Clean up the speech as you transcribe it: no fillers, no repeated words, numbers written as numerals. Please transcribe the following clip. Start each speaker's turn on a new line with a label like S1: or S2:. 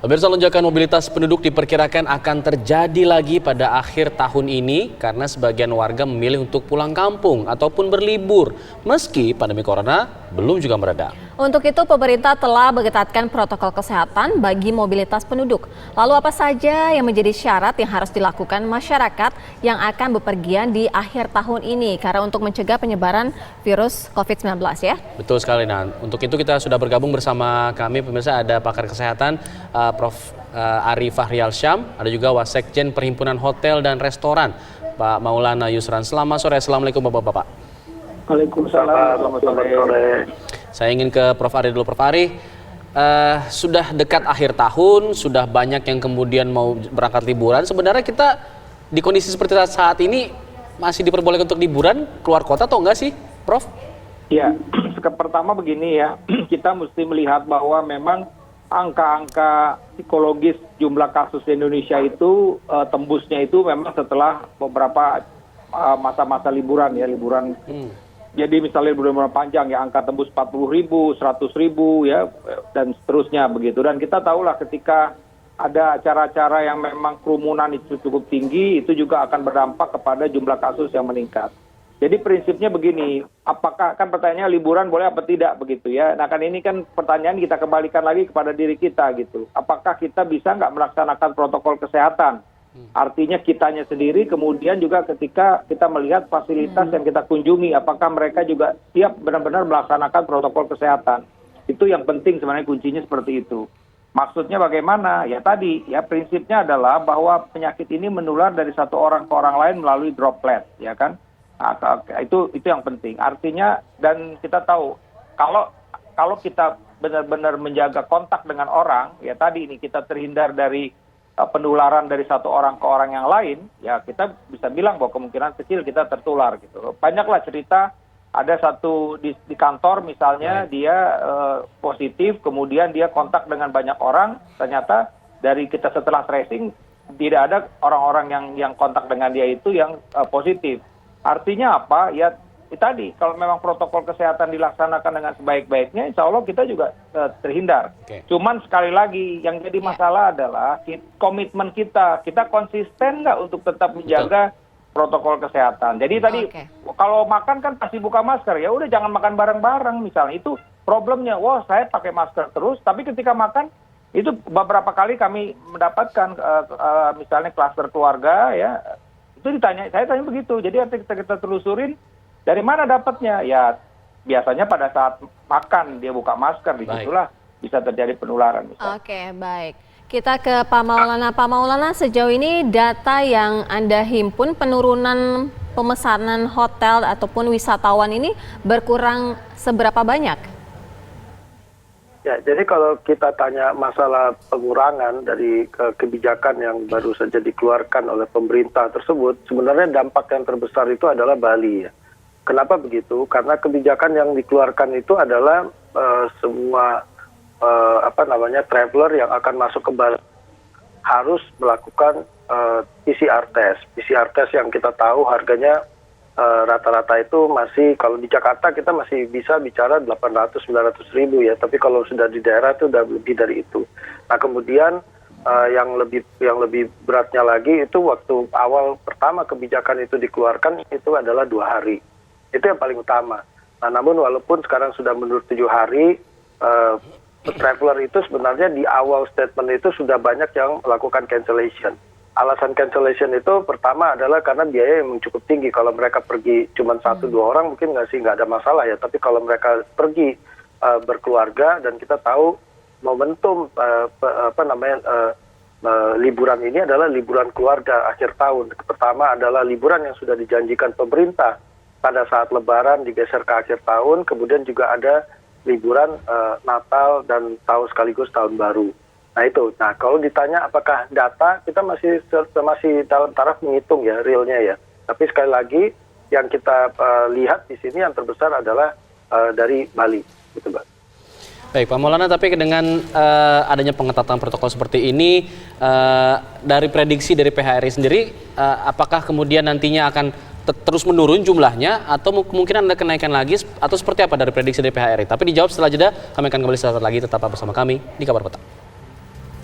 S1: Pemirsa, lonjakan mobilitas penduduk diperkirakan akan terjadi lagi pada akhir tahun ini karena sebagian warga memilih untuk pulang kampung ataupun berlibur meski pandemi corona belum juga mereda.
S2: Untuk itu pemerintah telah mengetatkan protokol kesehatan bagi mobilitas penduduk. Lalu apa saja yang menjadi syarat yang harus dilakukan masyarakat yang akan bepergian di akhir tahun ini karena untuk mencegah penyebaran virus COVID-19 ya?
S1: Betul sekali, Nah. Untuk itu kita sudah bergabung bersama kami pemirsa, ada pakar kesehatan Prof. Ari Fahrial Syam, ada juga Wasekjen Perhimpunan Hotel dan Restoran Pak Maulana Yusran. Selamat sore, Assalamualaikum Bapak-Bapak.
S3: Waalaikumsalam, selamat sore.
S1: Saya ingin ke Prof. Ari dulu. Prof. Ari, sudah dekat akhir tahun, sudah banyak yang kemudian mau berangkat liburan. Sebenarnya kita di kondisi seperti saat ini masih diperbolehkan untuk liburan keluar kota atau enggak sih, Prof?
S3: Ya, pertama begini ya, kita mesti melihat bahwa memang angka-angka psikologis jumlah kasus di Indonesia itu tembusnya itu memang setelah beberapa masa-masa liburan ya, liburan. Jadi misalnya liburan panjang ya, angka tembus 40.000, 100.000 ya, dan seterusnya begitu. Dan kita tahulah ketika ada acara-acara yang memang kerumunan itu cukup tinggi, itu juga akan berdampak kepada jumlah kasus yang meningkat. Jadi prinsipnya begini, apakah kan pertanyaannya liburan boleh apa tidak begitu ya. Nah kan ini kan pertanyaan kita kembalikan lagi kepada diri kita gitu. Apakah kita bisa nggak melaksanakan protokol kesehatan? Artinya kitanya sendiri, kemudian juga ketika kita melihat fasilitas yang kita kunjungi, apakah mereka juga siap benar-benar melaksanakan protokol kesehatan. Itu yang penting sebenarnya, kuncinya seperti itu. Maksudnya bagaimana? Ya tadi, ya prinsipnya adalah bahwa penyakit ini menular dari satu orang ke orang lain melalui droplet, ya kan? Nah, itu yang penting. Artinya, dan kita tahu kalau kita benar-benar menjaga kontak dengan orang, ya tadi ini kita terhindar dari penularan dari satu orang ke orang yang lain, ya kita bisa bilang bahwa kemungkinan kecil kita tertular gitu. Banyaklah cerita, ada satu di kantor misalnya dia positif, kemudian dia kontak dengan banyak orang, ternyata dari kita setelah tracing tidak ada orang-orang yang kontak dengan dia itu yang positif. Artinya apa? Ya tadi, kalau memang protokol kesehatan dilaksanakan dengan sebaik-baiknya, insya Allah kita juga terhindar. Cuman sekali lagi, yang jadi masalah adalah komitmen kita konsisten nggak untuk tetap menjaga protokol kesehatan. Jadi tadi, kalau makan kan pasti buka masker, ya udah jangan makan bareng-bareng misalnya. Itu problemnya, wah saya pakai masker terus, tapi ketika makan, itu beberapa kali kami mendapatkan misalnya klaster keluarga, ya itu saya tanya begitu. Jadi kita telusurin, dari mana dapatnya? Ya biasanya pada saat makan dia buka masker, disitulah bisa terjadi penularan.
S2: Oke, baik. Kita ke Pak Maulana. Pak Maulana, sejauh ini data yang Anda himpun penurunan pemesanan hotel ataupun wisatawan ini berkurang seberapa banyak?
S4: Ya, jadi kalau kita tanya masalah pengurangan dari kebijakan yang baru saja dikeluarkan oleh pemerintah tersebut, sebenarnya dampak yang terbesar itu adalah Bali ya. Kenapa begitu? Karena kebijakan yang dikeluarkan itu adalah semua traveler yang akan masuk ke Bali harus melakukan PCR test. PCR test yang kita tahu harganya rata-rata itu masih, kalau di Jakarta kita masih bisa bicara 800-900 ribu ya, tapi kalau sudah di daerah itu udah lebih dari itu. Nah kemudian yang lebih beratnya lagi itu waktu awal pertama kebijakan itu dikeluarkan itu adalah 2 hari. Itu yang paling utama. Nah namun walaupun sekarang sudah menurut 7 hari, traveler itu sebenarnya di awal statement itu sudah banyak yang melakukan cancellation. Alasan cancellation itu pertama adalah karena biaya yang cukup tinggi. Kalau mereka pergi cuma 1-2 orang mungkin nggak ada masalah ya. Tapi kalau mereka pergi berkeluarga, dan kita tahu momentum liburan ini adalah liburan keluarga akhir tahun. Pertama adalah liburan yang sudah dijanjikan pemerintah pada saat Lebaran digeser ke akhir tahun. Kemudian juga ada liburan Natal dan sekaligus tahun baru. Nah itu, kalau ditanya apakah data, kita masih dalam taraf menghitung ya, realnya ya. Tapi sekali lagi, yang kita lihat di sini yang terbesar adalah dari Bali, gitu Mbak.
S1: Baik Pak Maulana, tapi dengan adanya pengetatan protokol seperti ini, dari prediksi dari PHRI sendiri, apakah kemudian nantinya akan terus menurun jumlahnya atau kemungkinan ada kenaikan lagi, atau seperti apa dari prediksi dari PHRI? Tapi dijawab setelah jeda, kami akan kembali sesaat lagi, tetap bersama kami di Kabar Petang.